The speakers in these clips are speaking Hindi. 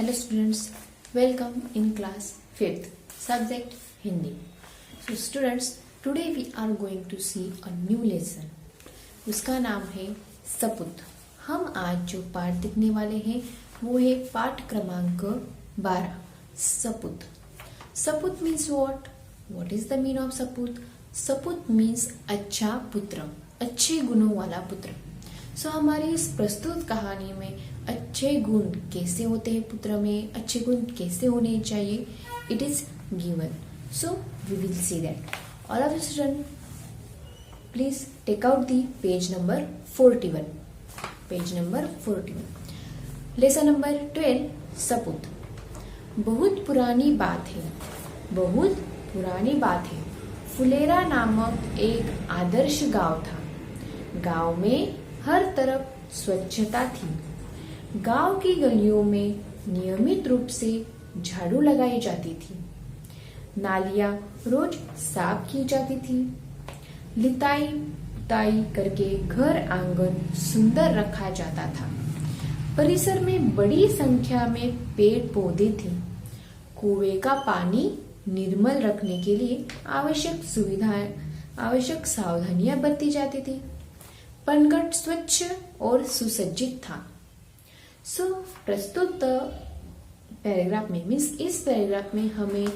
Hello students, welcome in class 5th, subject Hindi. So students, today we are going to see a new lesson. उसका नाम है सपूत। हम आज जो पाठ देखने वाले हैं वो है पाठ क्रमांक 12, सपूत। सपूत means what? What is the mean of सपूत? सपूत मीन्स अच्छा पुत्र, अच्छे गुणों वाला पुत्र। सो हमारी इस प्रस्तुत कहानी में अच्छे गुण कैसे होते हैं पुत्र में, अच्छे गुण कैसे होने चाहिए, it is given. So we will see that. All of student please take out the page number 41. Page number 41. Lesson number 12, सपूत. बहुत पुरानी बात है, बहुत पुरानी बात है. फुलेरा नामक एक आदर्श गांव था. गांव में हर तरफ स्वच्छता थी. गांव की गलियों में नियमित रूप से झाड़ू लगाई जाती थी. नालियां रोज साफ की जाती थी. लिताई पुताई करके घर आंगन सुंदर रखा जाता था. परिसर में बड़ी संख्या में पेड़ पौधे थे. कुएं का पानी निर्मल रखने के लिए आवश्यक सावधानियां बरती जाती थी. पनघट स्वच्छ और सुसज्जित था. सो प्रस्तुत पैराग्राफ में मीन्स इस पैराग्राफ में हमें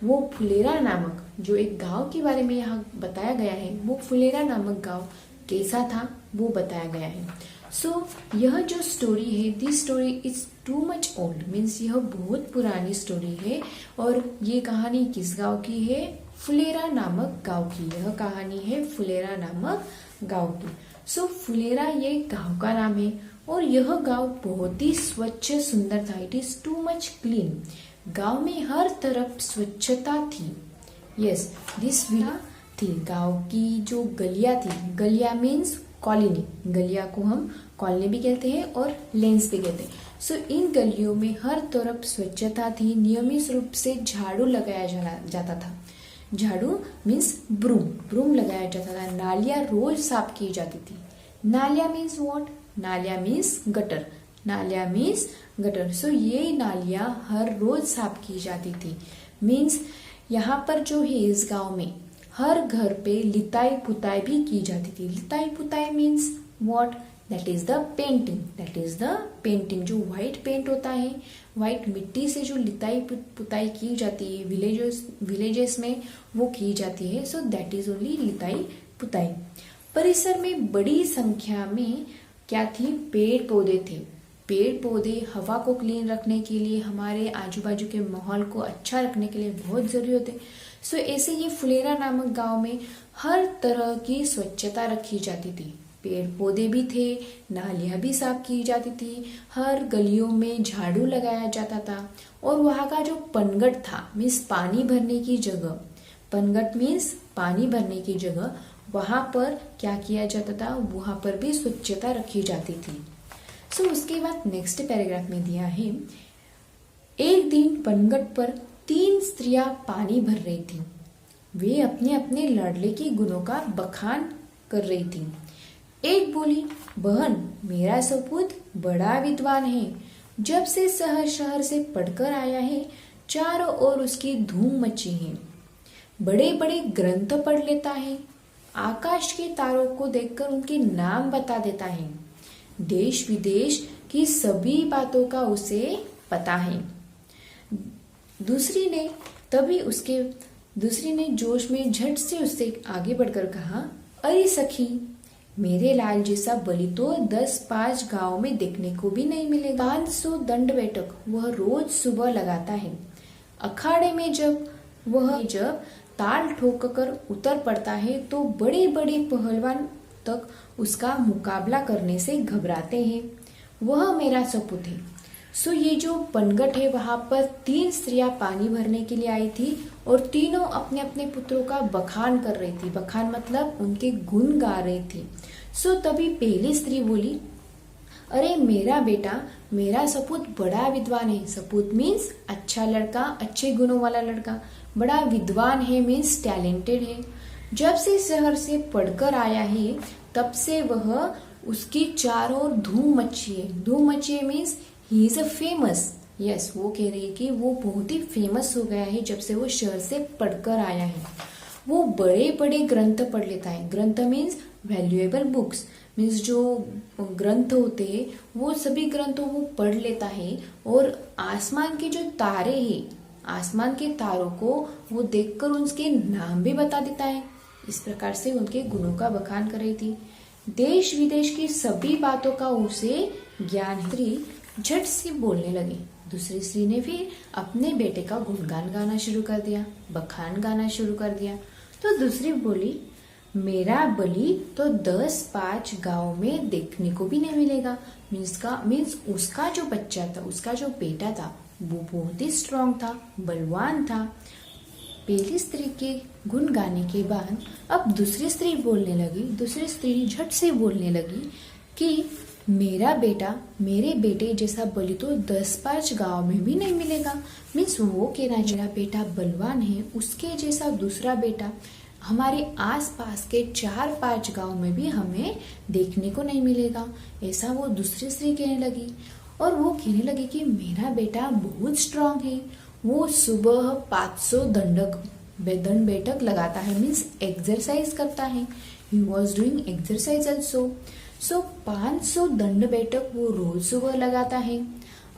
वो फुलेरा नामक जो एक गांव के बारे में यहाँ बताया गया है, वो फुलेरा नामक गांव कैसा था वो बताया गया है. सो यह जो स्टोरी है, this story is too much old, means यह बहुत पुरानी स्टोरी है. और ये कहानी किस गांव की है? फुलेरा नामक गांव की. यह कहानी है फुलेरा नामक गांव की. सो फुलेरा ये गांव का नाम है और यह गांव बहुत ही स्वच्छ सुंदर था. It is too much clean. गांव में हर तरफ स्वच्छता थी. यस, दिस विला थी. गांव की जो गलियां थी, गलियां मीन्स कॉलोनी. गलियां को हम कॉलोनी भी कहते हैं और लेन्स भी कहते हैं. सो इन गलियों में हर तरफ स्वच्छता थी. नियमित रूप से झाड़ू लगाया जाता था. झाड़ू मीन्स ब्रूम, ब्रूम लगाया जाता था. नालियां रोज साफ की जाती थी. नालियां मीन्स व्हाट? नालियां मीन्स गटर. नालियां मीन्स गटर. सो ये नालियां हर रोज साफ की जाती थी. मीन्स यहाँ पर जो है इस गांव में हर घर पे लिताई पुताई भी की जाती थी. लिताई पुताई means what? That is the painting. That is the painting. जो व्हाइट पेंट होता है, व्हाइट मिट्टी से जो लिताई पुताई की जाती है विलेजेस में वो की जाती है. सो दैट इज ओनली लिताई पुताई. परिसर में बड़ी संख्या में क्या थी? पेड़ पौधे थे. पेड़ पौधे हवा को क्लीन रखने के लिए, हमारे आजू बाजू के माहौल को अच्छा रखने के लिए बहुत जरूरी होते. सो ऐसे ये फुलेरा नामक गांव में हर तरह की स्वच्छता रखी जाती थी. पेड़ पौधे भी थे, नालियां भी साफ की जाती थी. हर गलियों में झाड़ू लगाया जाता था. और वहां का जो पनघट था मीन्स पानी भरने की जगह, पनघट मीन्स पानी भरने की जगह, वहां पर क्या किया जाता था? वहां पर भी स्वच्छता रखी जाती थी. सो उसके बाद नेक्स्ट पैराग्राफ में दिया है, एक दिन पनघट पर 3 स्त्रियां पानी भर रही थी. वे अपने अपने लाडले के गुणों का बखान कर रही थी. एक बोली, बहन मेरा सपूत बड़ा विद्वान है. जब से शहर से पढ़कर आया है, चारों ओर उसकी धूम मची है. बड़े बड़े ग्रंथ पढ़ लेता है. आकाश के तारों को देखकर उनके नाम बता देता है. देश विदेश की सभी बातों का उसे पता है. दूसरी ने जोश में झट से उससे आगे बढ़कर कहा, अरे सखी, मेरे लाल जैसा बलि तो 10-5 गांव में देखने को भी नहीं मिलेगा. 500 दंड बैठक वह रोज सुबह लगाता है. अखाड़े में जब ताल ठोक कर उतर पड़ता है तो बड़े बड़े पहलवान तक उसका मुकाबला करने से घबराते हैं. वह मेरा सपूत है. सो ये जो पनघट है वहां पर 3 स्त्रियां पानी भरने के लिए आई थी और तीनों अपने अपने पुत्रों का बखान कर रही थी. बखान मतलब उनके गुण गा रही थी. सो तभी पहली स्त्री बोली, अरे मेरा बेटा, मेरा सपूत बड़ा विद्वान है. सपूत मीन्स अच्छा लड़का, अच्छे गुणों वाला लड़का. बड़ा विद्वान है मीन्स टैलेंटेड है. जब से शहर से पढ़कर आया है तब से वह उसकी चारों ओर धूम मची है. धूम मची है means he is a famous. Yes, वो कह रही है कि वो बहुत ही फेमस हो गया है जब से वो शहर से पढ़कर आया है। वो बड़े बड़े ग्रंथ पढ़ लेता है। ग्रंथ मीन्स वैल्यूएबल बुक्स, मीन्स जो ग्रंथ होते हैं वो सभी ग्रंथों वो पढ़ लेता है। और आसमान के जो तारे हैं, आसमान के तारों को वो देखकर उनके नाम भी बता देता है। इस प्रकार से उनके गुणों का बखान कर रही थी। देश विदेश की सभी बातों का उसे ज्ञान। स्त्री झट से बोलने लगी। दूसरी स्त्री ने फिर अपने बेटे का गुणगान गाना शुरू कर दिया, बखान गाना शुरू कर दिया। तो दूसरी बोली, मेरा बलि तो 10-5 गांव में देखने को भी नहीं मिलेगा। मीन्स उसका जो बच्चा था, उसका जो बेटा था, वो बहुत ही स्ट्रांग था, बलवान था। पहली स्त्री के गुण गाने के बाद अब दूसरी स्त्री बोलने लगी। दूसरी स्त्री झट से बोलने लगी कि मेरा बेटा, मेरे बेटे जैसा बलि तो 10-5 गांव में भी नहीं मिलेगा। मीन्स वो कहना, मेरा बेटा बलवान है, उसके जैसा दूसरा बेटा हमारे आसपास के 4-5 गांव में भी हमें देखने को नहीं मिलेगा। ऐसा वो दूसरी स्त्री कहने लगी। और वो कहने लगी कि मेरा बेटा बहुत स्ट्रांग है, वो सुबह 500 दंड बैठक लगाता है, मीन्स एक्सरसाइज करता है। He was doing exercise also. So 500 दंड बैठक वो रोज सुबह लगाता है।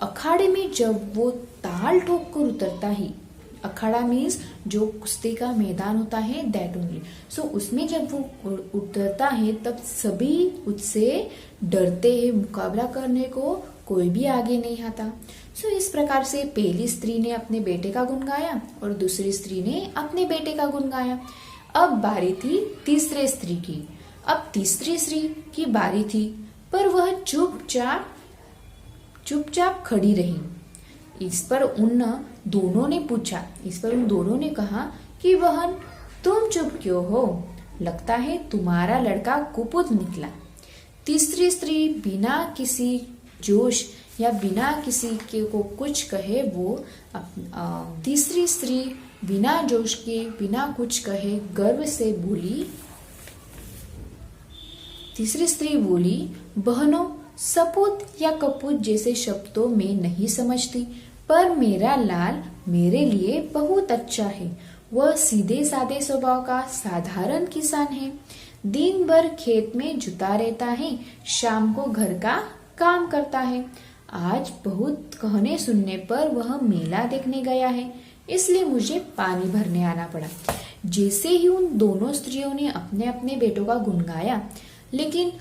अखाड़े में जब वो ताल ठोक कर उतरता है, अखाड़ा मीन्स जो कुश्ती का मैदान होता है, दैट ओनली। सो उसमें जब वो उतरता है तब सभी उससे डरते हैं, मुकाबला करने को कोई भी आगे नहीं आता। सो इस प्रकार से पहली स्त्री ने अपने बेटे का गुण गाया और दूसरी स्त्री ने अपने बेटे का गुण गाया। अब बारी थी तीसरे स्त्री की। अब तीसरी स्त्री की बारी थी, पर वह चुपचाप खड़ी रही। इस पर उन दोनों ने कहा कि बहन, तुम चुप क्यों हो? लगता है तुम्हारा लड़का कुपुत निकला। तीसरी स्त्री बिना किसी जोश या बिना किसी के को कुछ कहे तीसरी स्त्री बिना जोश के, बिना कुछ कहे गर्व से बोली। तीसरी स्त्री बोली, बहनों, सपूत या कपूत जैसे शब्द तो मैं नहीं समझती, पर मेरा लाल मेरे लिए बहुत अच्छा है। वह सीधे साधे स्वभाव का साधारण किसान है। दिन भर खेत में जुटा रहता है, शाम को घर का काम करता है। आज बहुत कहने सुनने पर वह मेला देखने गया है, इसलिए मुझे पानी भरने आना पड़ा। जैसे ही उन दोनों स्त्रियों ने अपने अपने बेटों का गुण गाया, लेकिन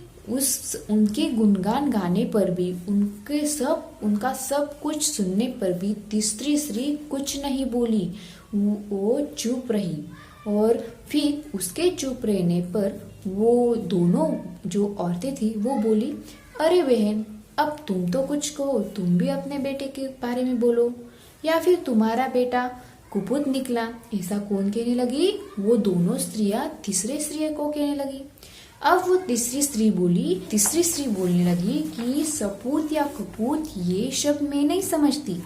उनके गुणगान गाने पर भी, उनका सब कुछ सुनने पर भी तीसरी स्त्री कुछ नहीं बोली। वो चुप रही। और फिर उसके चुप रहने पर वो दोनों जो औरतें थी वो बोली, अरे बहन, अब तुम तो कुछ कहो, तुम भी अपने बेटे के बारे में बोलो, या फिर तुम्हारा बेटा कुपुत निकला, ऐसा कौन कहने लगी? वो दोनों स्त्रियां तीसरे स्त्री को कहने लगी। अब वो तीसरी स्त्री बोलने लगी कि सपूत या कपूत ये शब्द मैं नहीं समझती,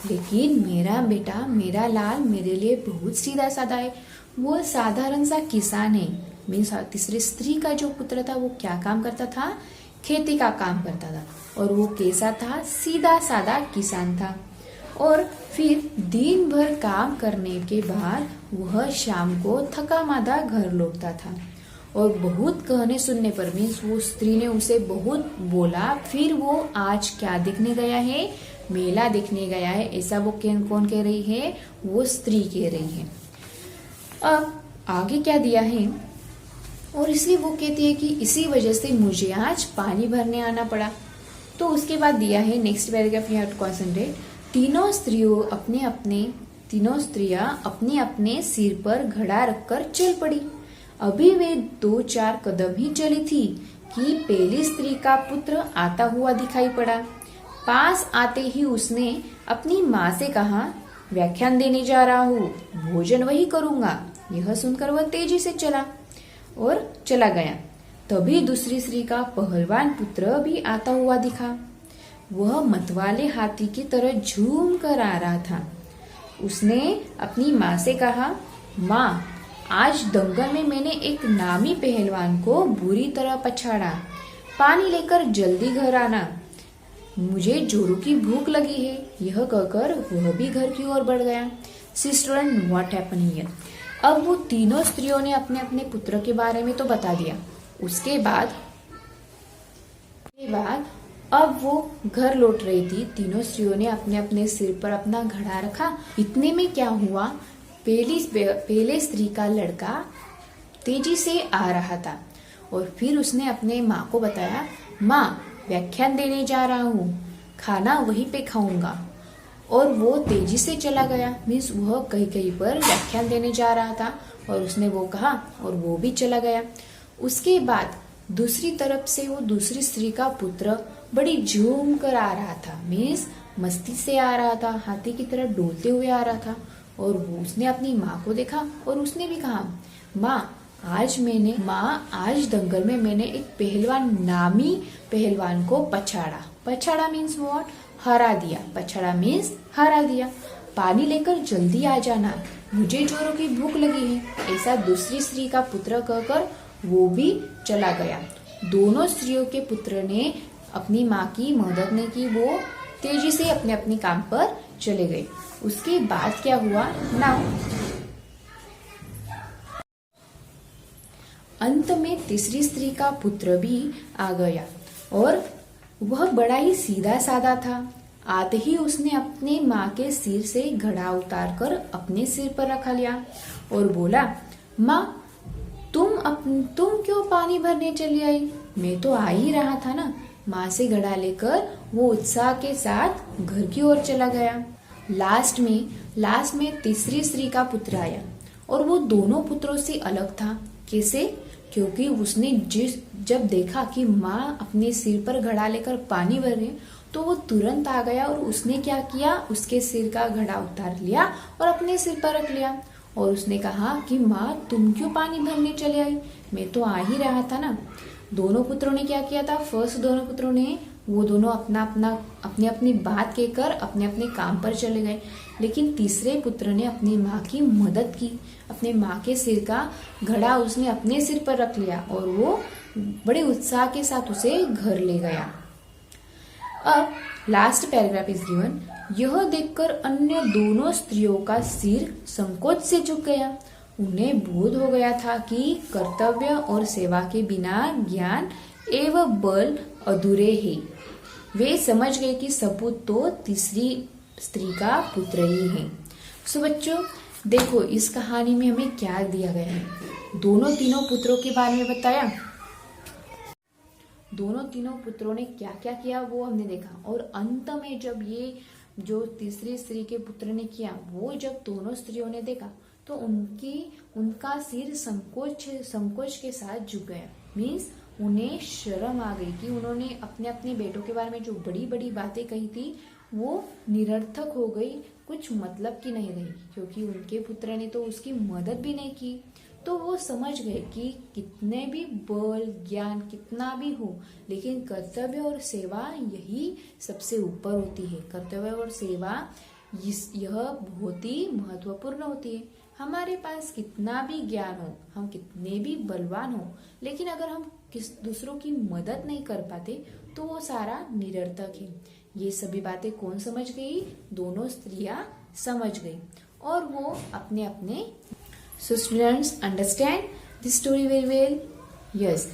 लेकिन मेरा बेटा, मेरा लाल मेरे लिए बहुत सीधा साधा है। वो साधारण सा किसान है। मीन्स तीसरी स्त्री का जो पुत्र था वो क्या काम करता था? खेती का काम करता था। और वो कैसा था? सीधा साधा किसान था। और फिर दिन भर काम करने के बाद वह शाम को थका मादा घर लौटता था। और बहुत कहने सुनने पर, मीन्स वो स्त्री ने उसे बहुत बोला। फिर वो आज क्या देखने गया है? मेला देखने गया है, ऐसा वो कौन कह रही है? वो स्त्री कह रही है। अब आगे क्या दिया है? और इसलिए वो कहती है कि इसी वजह से मुझे आज पानी भरने आना पड़ा। तो उसके बाद दिया है next paragraph, you have to concentrate. तीनों स्त्रियां अपने अपने सिर पर घड़ा रखकर चल पड़ी। अभी वे 2-4 कदम ही चली थी कि पहली स्त्री का पुत्र आता हुआ दिखाई पड़ा। पास आते ही उसने अपनी माँ से कहा, व्याख्यान देने जा रहा हूँ, भोजन वही करूंगा। यह सुनकर वह तेजी से चला गया। तभी दूसरी स्त्री का पहलवान पुत्र भी आता हुआ दिखा। वह मतवाले हाथी की तरह झूम कर आ रहा था। उसने अपनी माँ से कहा, माँ, आज दंगल में मैंने एक नामी पहलवान को बुरी तरह पछाड़ा। पानी लेकर जल्दी घर आना। मुझे जोरों की भूख लगी है। यह कहकर वह भी घर की ओर बढ़ गया। Sister and what happened here. अब वो तीनों स्त्रियों ने अपने अपने पुत्र के बारे में तो बता दिया। उसके बाद अब वो घर लौट रही थी। तीनों स्त्रियों ने अपने अपने सिर पर अपना घड़ा रखा। इतने में क्या हुआ, पहले स्त्री का लड़का तेजी से आ रहा था और फिर उसने अपने माँ को बताया, माँ व्याख्यान देने जा रहा हूँ, खाना वहीं पे खाऊंगा। और वो तेजी से चला गया। मीन्स वह कहीं कहीं पर व्याख्यान देने जा रहा था और उसने वो कहा और वो भी चला गया। उसके बाद दूसरी तरफ से वो दूसरी स्त्री का पुत्र बड़ी झूम कर आ रहा था। मीन्स मस्ती से आ रहा था, हाथी की तरह डोलते हुए आ रहा था। और वो उसने अपनी माँ को देखा और उसने भी कहा, माँ आज दंगल में मैंने एक नामी पहलवान को पछाड़ा मीन्स व्हाट, हरा दिया। पछाड़ा मीन्स हरा दिया। पानी लेकर जल्दी आ जाना, मुझे जोरों की भूख लगी है। ऐसा दूसरी स्त्री का पुत्र कहकर वो भी चला गया। दोनों स्त्रियों के पुत्र ने अपनी माँ की मदद नहीं की, वो तेजी से अपने अपने काम पर चले गए। उसके बाद क्या हुआ नाउ, अंत में तीसरी स्त्री का पुत्र भी आ गया और वह बड़ा ही सीधा साधा था। आते ही उसने अपने माँ के सिर से घड़ा उतार कर अपने सिर पर रखा लिया और बोला, माँ तुम क्यों पानी भरने चली आई? मैं तो आ ही रहा था ना। माँ से घड़ा लेकर वो उत्साह के साथ घर की ओर चला गया। लास्ट में तीसरी स्त्री का पुत्र आया और वो दोनों पुत्रों से अलग था। कैसे? क्योंकि उसने जब देखा कि माँ अपने सिर पर घड़ा लेकर पानी भर रही, तो वो तुरंत आ गया और उसने क्या किया, उसके सिर का घड़ा उतार लिया और अपने सिर पर रख लिया। और उसने कहा कि माँ तुम क्यों पानी भरने चले आई? मैं तो आ ही रहा था ना। दोनों पुत्रों ने क्या किया था, फर्स्ट दोनों पुत्रों ने वो दोनों अपनी अपनी बात कहकर अपने अपने काम पर चले गए। लेकिन तीसरे पुत्र ने अपनी माँ की मदद की। अपने माँ के सिर का घड़ा उसने अपने सिर पर रख लिया और वो बड़े उत्साह के साथ उसे घर ले गया। अब लास्ट पैराग्राफ इज गिवन। यह देखकर अन्य दोनों स्त्रियों का सिर संकोच से झुक गया। उन्हें बोध हो गया था कि कर्तव्य और सेवा के बिना ज्ञान एवं बल अधूरे हैं। वे समझ गए कि सपूत तो तीसरी स्त्री का पुत्र ही है। सो बच्चों देखो, इस कहानी में हमें क्या दिया गया है। दोनों तीनों पुत्रों के बारे में बताया। दोनों तीनों पुत्रों ने क्या क्या किया वो हमने देखा। और अंत में जब ये जो तीसरी स्त्री के पुत्र ने किया, वो जब दोनों स्त्रियों ने देखा तो उनका सिर संकोच के साथ झुक गया। मीन्स उन्हें शर्म आ गई कि उन्होंने अपने अपने बेटों के बारे में जो बड़ी बड़ी बातें कही थी वो निरर्थक हो गई, कुछ मतलब की नहीं रही, क्योंकि उनके पुत्र ने तो उसकी मदद भी नहीं की। तो वो समझ गए कि कितने भी बल ज्ञान कितना भी हो, लेकिन कर्तव्य और सेवा यही सबसे ऊपर होती है। कर्तव्य और सेवा यह बहुत ही महत्वपूर्ण होती है। हमारे पास कितना भी ज्ञान हो, हम कितने भी बलवान हो, लेकिन अगर हम दूसरों की मदद नहीं कर पाते तो वो सारा निरर्थक है। ये सभी बातें कौन समझ गई? दोनों स्त्रियां समझ गई और वो अपने अपने। So students understand this story very well? Yes.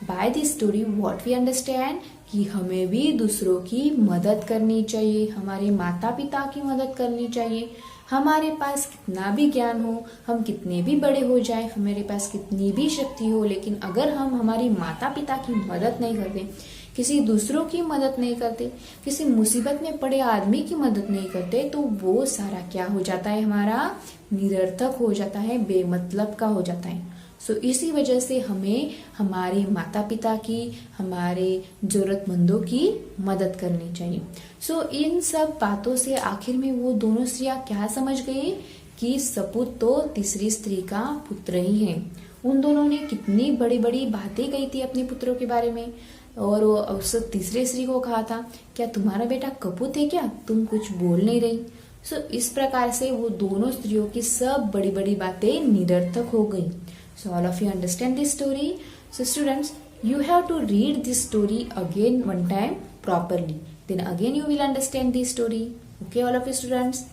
By this story what we understand कि हमें भी दूसरों की मदद करनी चाहिए, हमारे माता पिता की मदद करनी चाहिए। हमारे पास कितना भी ज्ञान हो, हम कितने भी बड़े हो जाए, हमारे पास कितनी भी शक्ति हो, लेकिन अगर हम हमारी माता पिता की मदद नहीं करते, किसी दूसरों की मदद नहीं करते, किसी मुसीबत में पड़े आदमी की मदद नहीं करते, तो वो सारा क्या हो जाता है, हमारा निरर्थक हो जाता है, बेमतलब का हो जाता है। सो इसी वजह से हमें हमारे माता पिता की, हमारे जरूरतमंदों की मदद करनी चाहिए। सो इन सब बातों से आखिर में वो दोनों स्त्रियां क्या समझ गई कि सपूत तो तीसरी स्त्री का पुत्र ही है। उन दोनों ने कितनी बड़ी बड़ी बातें कही थी अपने पुत्रों के बारे में, और उस तीसरे स्त्री को कहा था, क्या तुम्हारा बेटा कपूत है क्या, तुम कुछ बोल नहीं रही। सो इस प्रकार से वो दोनों स्त्रियों की सब बड़ी बड़ी बातें निरर्थक हो गई। So all of you understand this story? So students, you have to read this story again one time properly. then again you will understand the story. Okay, all of you students.